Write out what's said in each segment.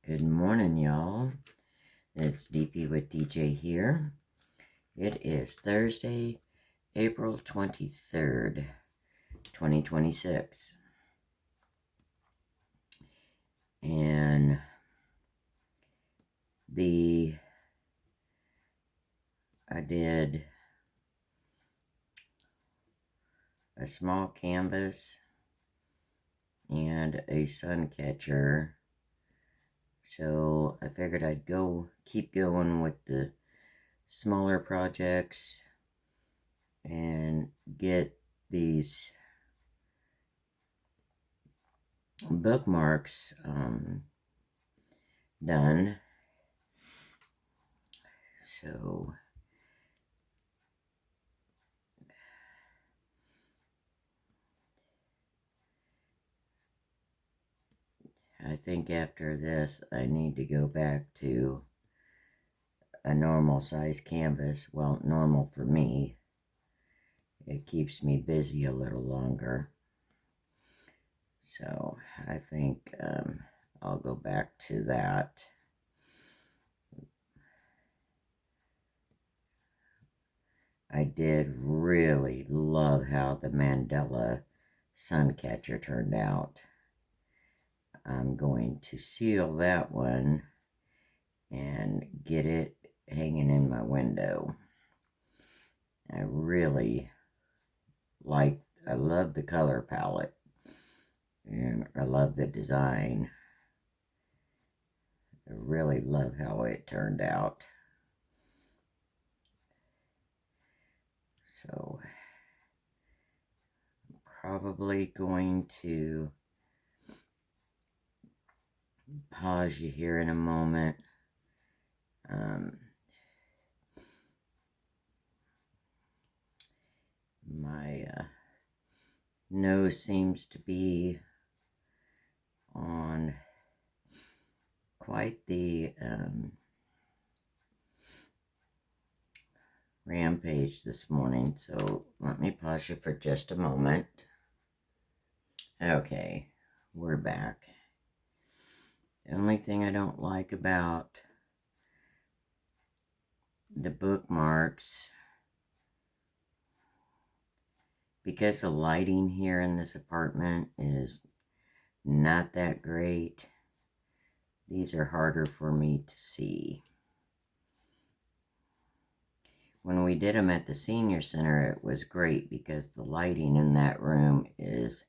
Good morning, y'all. It's DP with DJ here. It is Thursday, April 23rd, 2026. And I did a small canvas and a sun catcher. So I figured I'd keep going with the smaller projects and get these bookmarks done. So I think after this I need to go back to a normal size canvas. Well, normal for me. It keeps me busy a little longer. So I think I'll go back to that. I did really love how the Mandela sun catcher turned out. I'm going to seal that one and get it hanging in my window. I love the color palette and I love the design. I really love how it turned out. So I'm probably going to pause you here in a moment. My nose seems to be on quite the rampage this morning, so let me pause you for just a moment. Okay, we're back. The only thing I don't like about the bookmarks, because the lighting here in this apartment is not that great, these are harder for me to see. When we did them at the senior center, it was great because the lighting in that room is,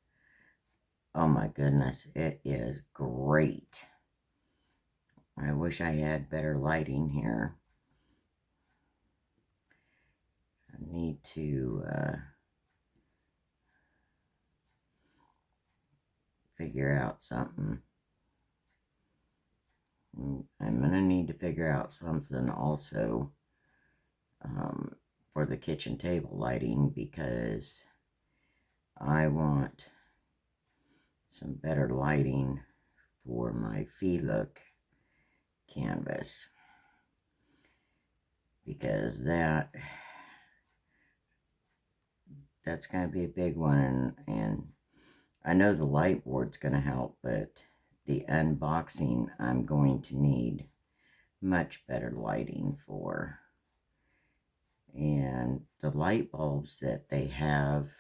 oh my goodness, it is great. I wish I had better lighting here. I need to figure out something. I'm going to need to figure out something also for the kitchen table lighting, because I want some better lighting for my Look canvas, because that's going to be a big one, and I know the light board's going to help, but the unboxing I'm going to need much better lighting for. And the light bulbs that they have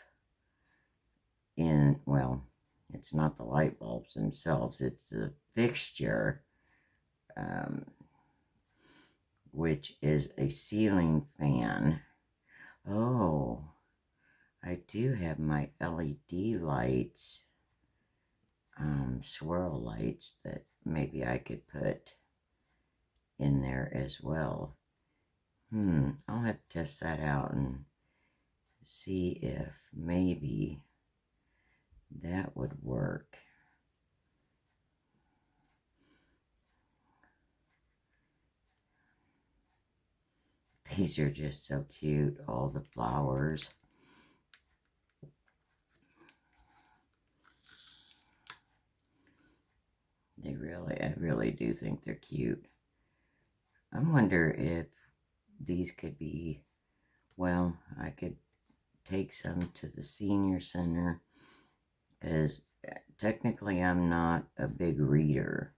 in, well, it's not the light bulbs themselves, it's the fixture, which is a ceiling fan. Oh, I do have my LED lights, swirl lights that maybe I could put in there as well. I'll have to test that out and see if maybe that would work. These are just so cute, all the flowers. I really do think they're cute. I wonder if these could be, well, I could take some to the senior center, because technically I'm not a big reader.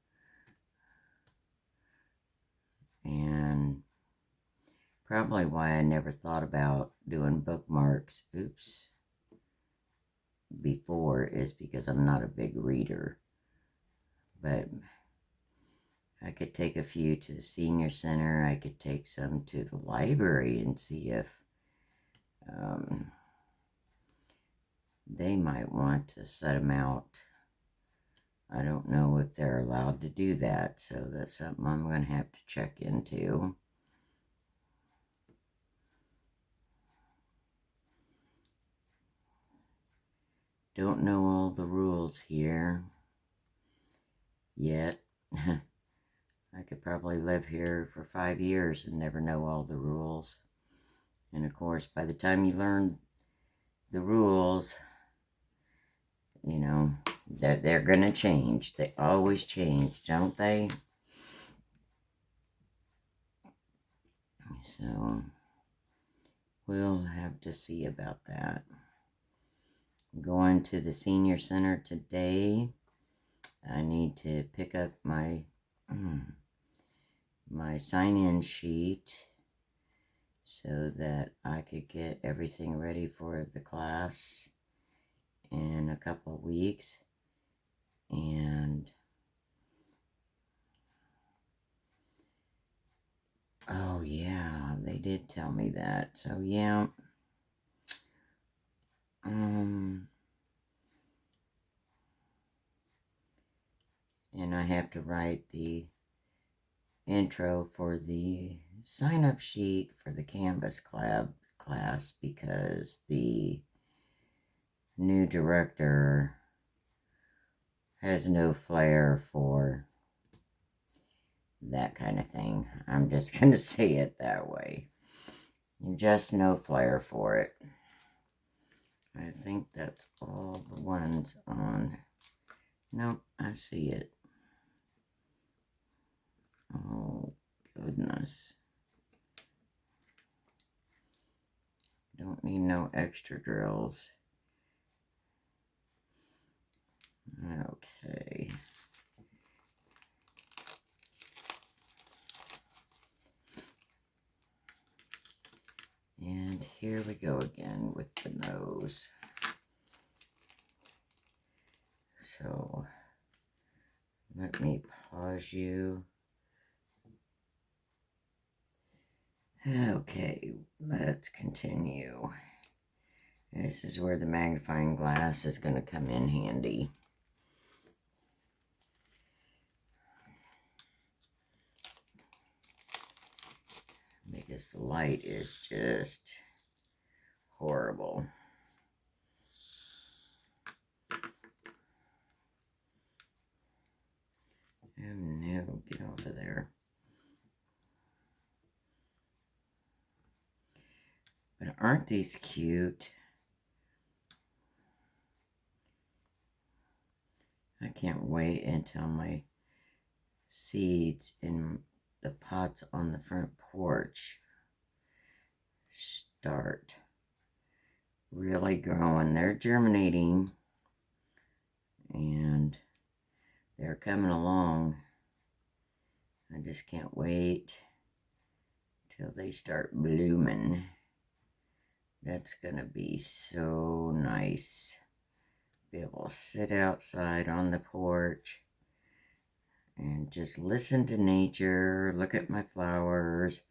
Probably why I never thought about doing bookmarks, before, is because I'm not a big reader. But I could take a few to the senior center. I could take some to the library and see if they might want to set them out. I don't know if they're allowed to do that, so that's something I'm going to have to check into. Don't know all the rules here yet. I could probably live here for 5 years and never know all the rules. And of course, by the time you learn the rules, you know, they're going to change. They always change, don't they? So, we'll have to see about that. I'm going to the senior center today. I need to pick up my my sign-in sheet so that I could get everything ready for the class in a couple of weeks. And oh yeah, they did tell me that. So yeah. And I have to write the intro for the sign-up sheet for the Canvas Club class because the new director has no flair for that kind of thing. I'm just going to say it that way. Just no flair for it. I think that's all the ones on. Nope, I see it. Oh, goodness. Don't need no extra drills. Okay. And here we go again with the nose. So, let me pause you. Okay, let's continue. This is where the magnifying glass is going to come in handy. Because the light is just horrible. Oh no, get off of there. But aren't these cute? I can't wait until my seeds in the pots on the front porch start really growing. They're germinating and they're coming along. I just can't wait till they start blooming. That's gonna be so nice. Be able to sit outside on the porch and just listen to nature, look at my flowers,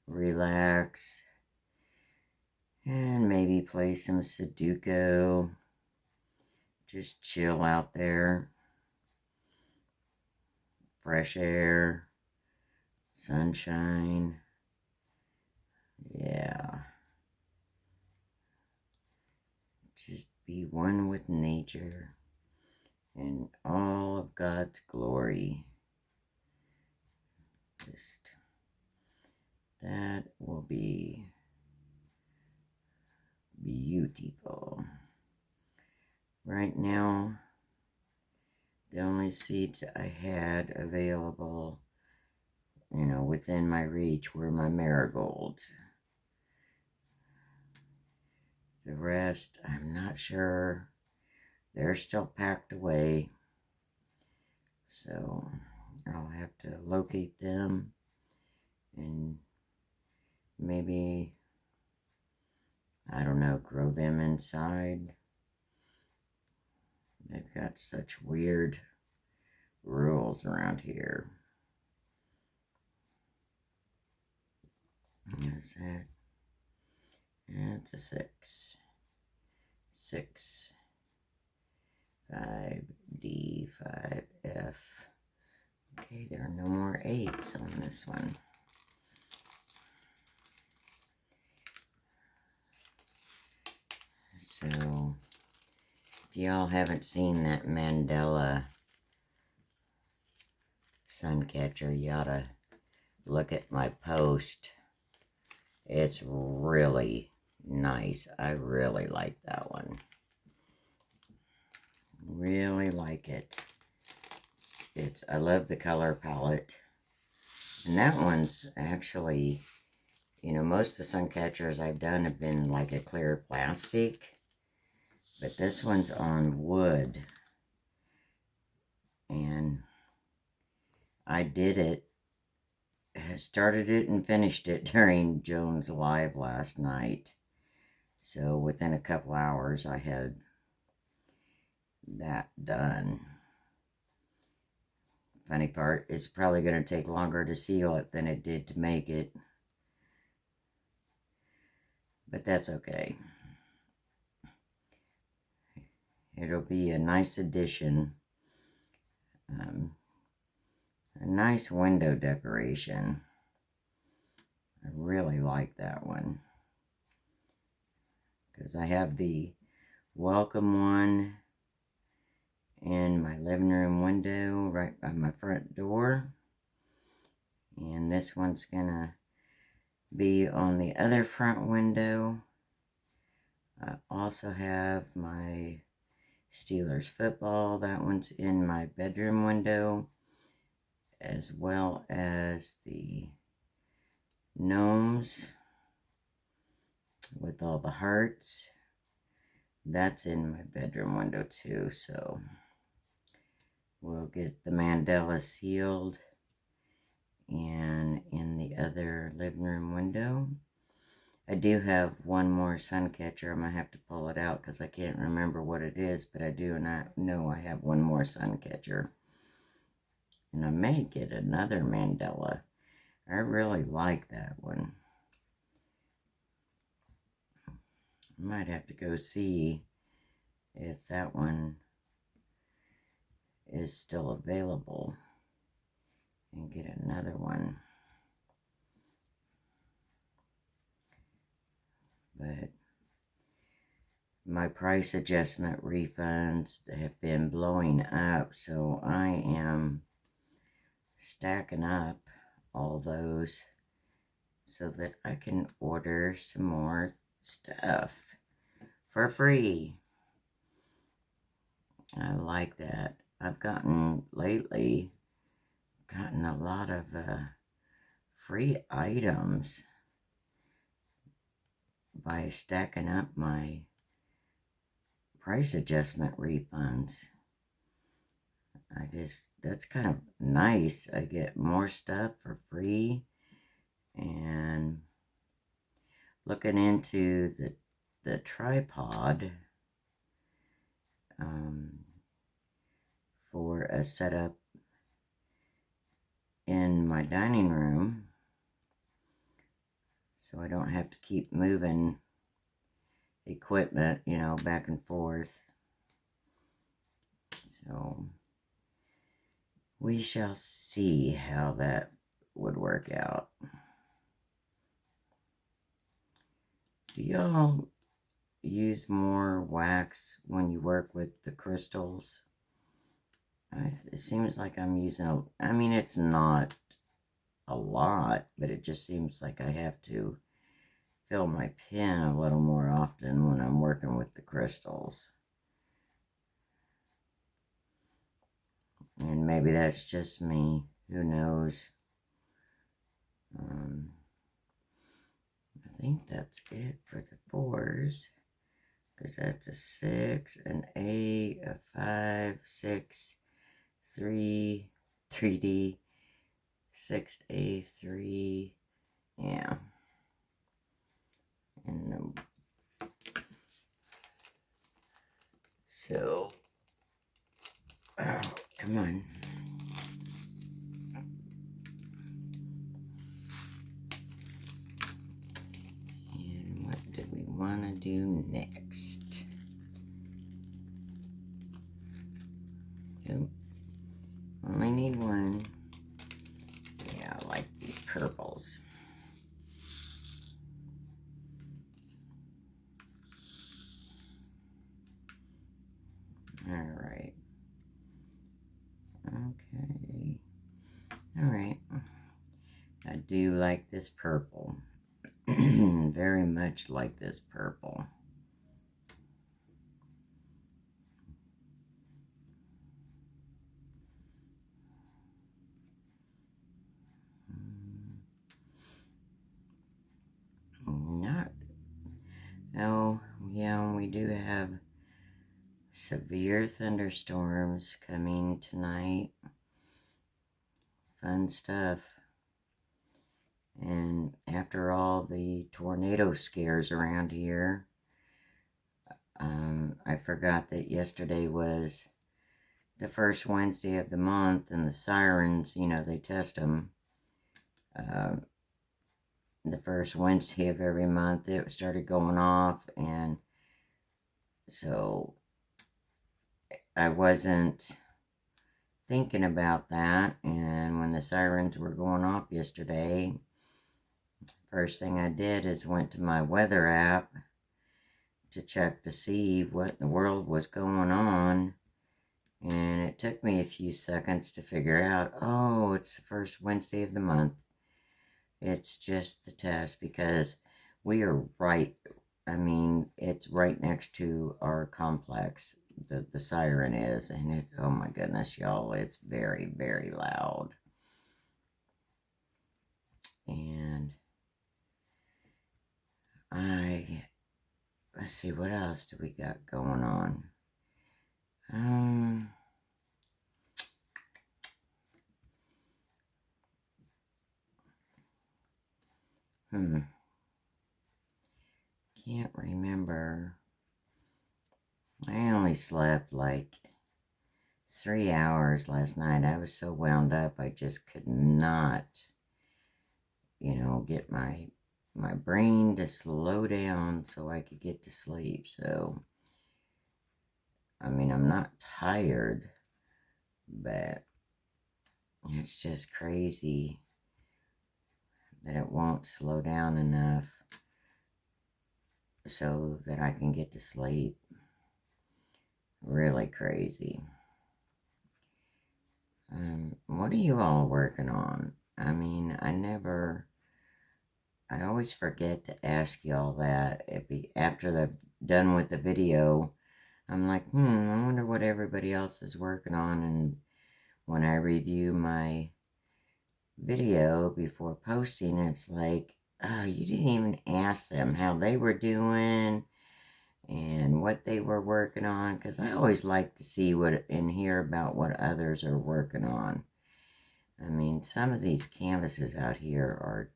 relax, and maybe play some Sudoku. Just chill out there. Fresh air, sunshine. Yeah. Just be one with nature and all of God's glory. Just that will be beautiful. Right now, the only seeds I had available, within my reach were my marigolds. The rest, I'm not sure. They're still packed away. So I'll have to locate them and maybe, I don't know, grow them inside. They've got such weird rules around here. Is that? That's a 6. 6. 5D, 5F. Okay, there are no more 8s on this one. So, if y'all haven't seen that Mandela sun catcher, you oughta look at my post. It's really nice. I really like that one. Really like it. I love the color palette. And that one's actually, you know, most of the sun catchers I've done have been like a clear plastic. But this one's on wood. And I did it. Started it and finished it during Joan's Live last night. So within a couple hours I had that done. Funny part, it's probably going to take longer to seal it than it did to make it. But that's okay. It'll be a nice addition. A nice window decoration. I really like that one. Because I have the welcome one in my living room window right by my front door. And this one's gonna be on the other front window. I also have my Steelers football. That one's in my bedroom window, as well as the gnomes with all the hearts. That's in my bedroom window too, so we'll get the mandala sealed and in the other living room window. I do have one more sun catcher. I'm going to have to pull it out because I can't remember what it is, but I do not know I have one more sun catcher. And I may get another mandala. I really like that one. I might have to go see if that one is still available and get another one. But my price adjustment refunds have been blowing up, so I am stacking up all those so that I can order some more stuff for free. I like that. I've lately gotten a lot of free items by stacking up my price adjustment refunds. That's kind of nice. I get more stuff for free. And looking into the tripod for a setup in my dining room, so I don't have to keep moving equipment, you know, back and forth. So we shall see how that would work out. Do y'all use more wax when you work with the crystals? It seems like I'm using I mean, it's not a lot, but it just seems like I have to fill my pen a little more often when I'm working with the crystals. And maybe that's just me. Who knows? I think that's it for the 4s. Because that's a 6, an 8, a 5, 6, 3, 3D, 6A3. Yeah. And so, oh, come on. And what do we want to do next? Nope. Only need one. Yeah, I like these purples. Alright. Okay. Alright. I do like this purple. Very much like this purple. Not. Oh, yeah, we do have severe thunderstorms coming tonight. Fun stuff. And after all the tornado scares around here, I forgot that yesterday was the first Wednesday of the month, and the sirens, you know, they test them. The first Wednesday of every month, it started going off, and so I wasn't thinking about that. And when the sirens were going off yesterday, first thing I did is went to my weather app to check to see what in the world was going on. And it took me a few seconds to figure out, oh, it's the first Wednesday of the month. It's just the test, because we are right, I mean, it's right next to our complex, the siren is, and it's, oh my goodness, y'all, it's very, very loud. And let's see, what else do we got going on? Can't remember. I only slept like 3 hours last night. I was so wound up, I just could not, get my brain to slow down so I could get to sleep. So, I mean, I'm not tired, but it's just crazy that it won't slow down enough so that I can get to sleep. Really crazy. What are you all working on? I mean, I always forget to ask y'all that. After they're done with the video, I'm like, I wonder what everybody else is working on. And when I review my video before posting, it's like, oh, you didn't even ask them how they were doing and what they were working on, because I always like to see and hear about what others are working on. I mean, some of these canvases out here are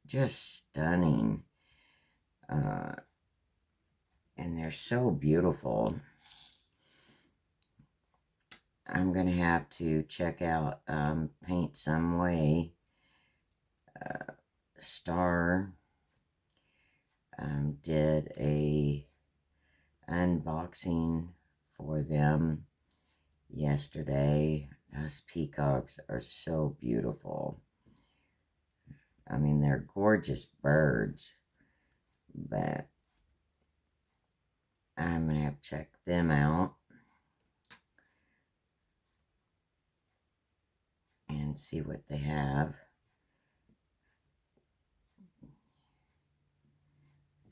just stunning, and they're so beautiful. I'm going to have to check out Paint Some Way. Star did a unboxing for them yesterday. Those peacocks are so beautiful. I mean, they're gorgeous birds, but I'm going to have to check them out and see what they have.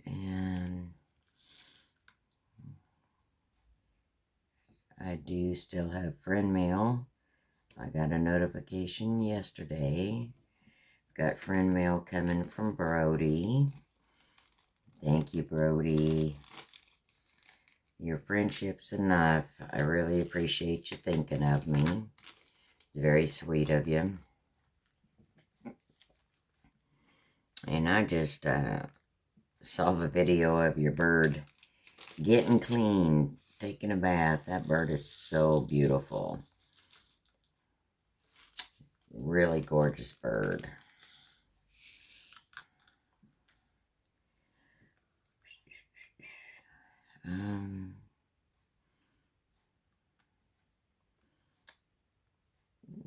And I do still have friend mail. I got a notification yesterday. Got friend mail coming from Brody. Thank you, Brody. Your friendship's enough. I really appreciate you thinking of me. It's very sweet of you. And I just saw the video of your bird getting clean, taking a bath. That bird is so beautiful. Really gorgeous bird.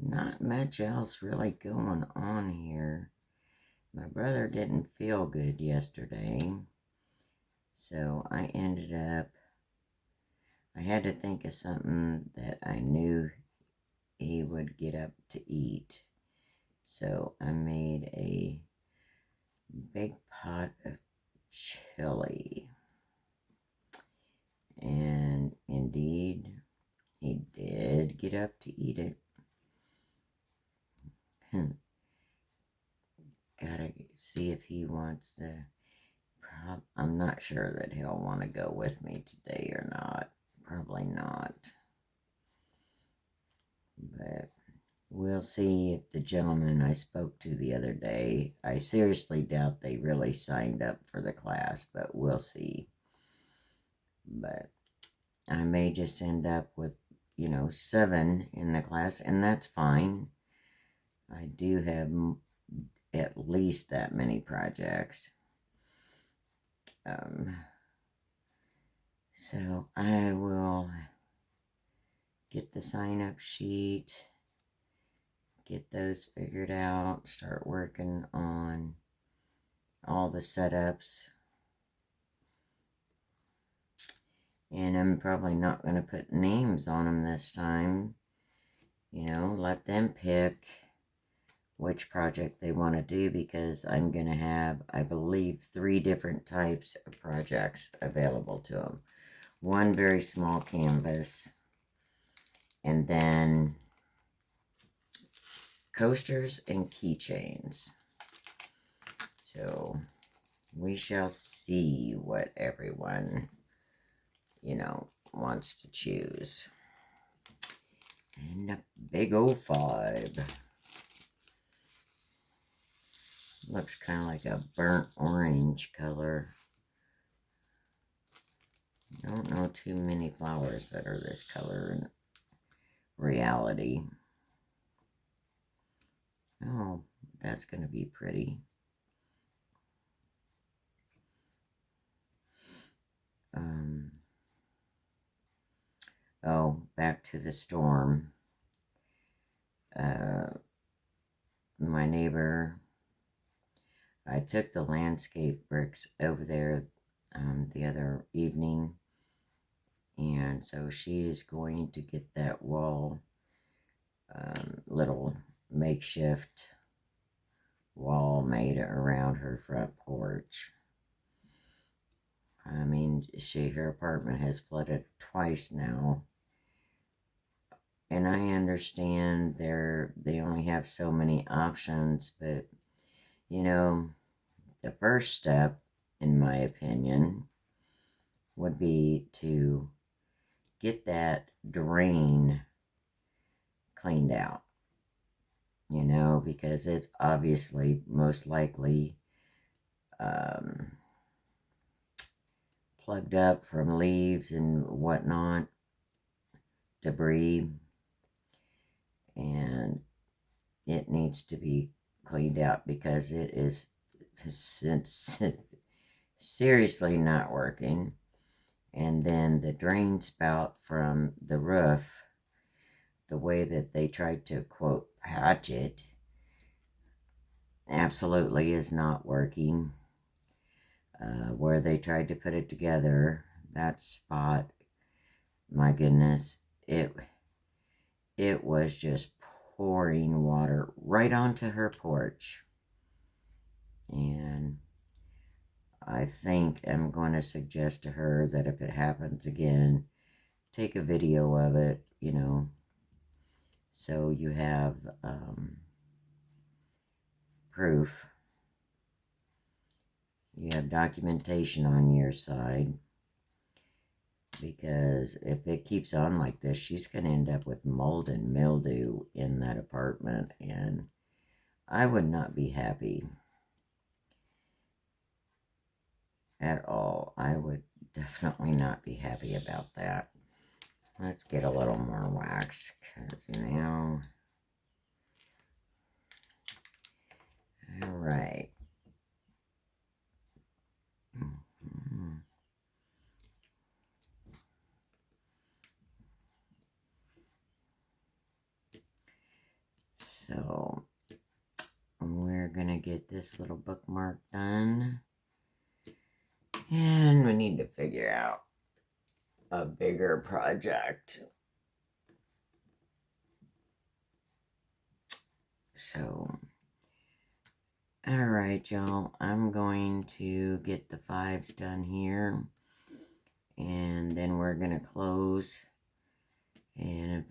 Not much else really going on here. My brother didn't feel good yesterday, so I ended up, I had to think of something that I knew he would get up to eat. So I made a big pot of chili. And indeed, he did get up to eat it. Gotta see if he wants to. I'm not sure that he'll want to go with me today or not. Probably not. But we'll see if the gentleman I spoke to the other day, I seriously doubt they really signed up for the class, but we'll see. But I may just end up with, 7 in the class, and that's fine. I do have at least that many projects. So I will get the sign-up sheet, get those figured out, start working on all the setups. And I'm probably not going to put names on them this time. Let them pick which project they want to do, because I'm going to have, I believe, 3 different types of projects available to them. One very small canvas, and then coasters and keychains. So we shall see what everyone, wants to choose. And a big old 5. Looks kind of like a burnt orange color. I don't know too many flowers that are this color in reality. Oh, that's going to be pretty. Back to the storm. My neighbor, I took the landscape bricks over there the other evening, and so she is going to get that wall, little makeshift wall made around her front porch. I mean, her apartment has flooded twice now, and I understand they only have so many options, but the first step, in my opinion, would be to get that drain cleaned out, because it's obviously most likely plugged up from leaves and whatnot, debris, and it needs to be cleaned out, because it is seriously not working. And then the drain spout from the roof, the way that they tried to, quote, patch it, absolutely is not working. Where they tried to put it together, that spot, my goodness, it was just pouring water right onto her porch. And I think I'm going to suggest to her that if it happens again, take a video of it, so you have proof. You have documentation on your side, because if it keeps on like this, she's going to end up with mold and mildew in that apartment, and I would not be happy. at all. I would definitely not be happy about that. Let's get a little more wax, because now... Alright. So, we're going to get this little bookmark done. And we need to figure out a bigger project. So, alright, y'all. I'm going to get the 5s done here. And then we're going to close. And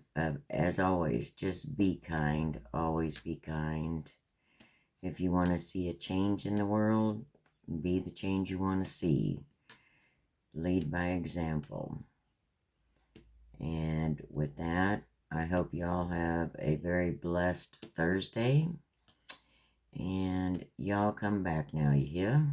as always, just be kind. Always be kind. If you want to see a change in the world, be the change you want to see. Lead by example. And with that, I hope y'all have a very blessed Thursday. And y'all come back now, you hear?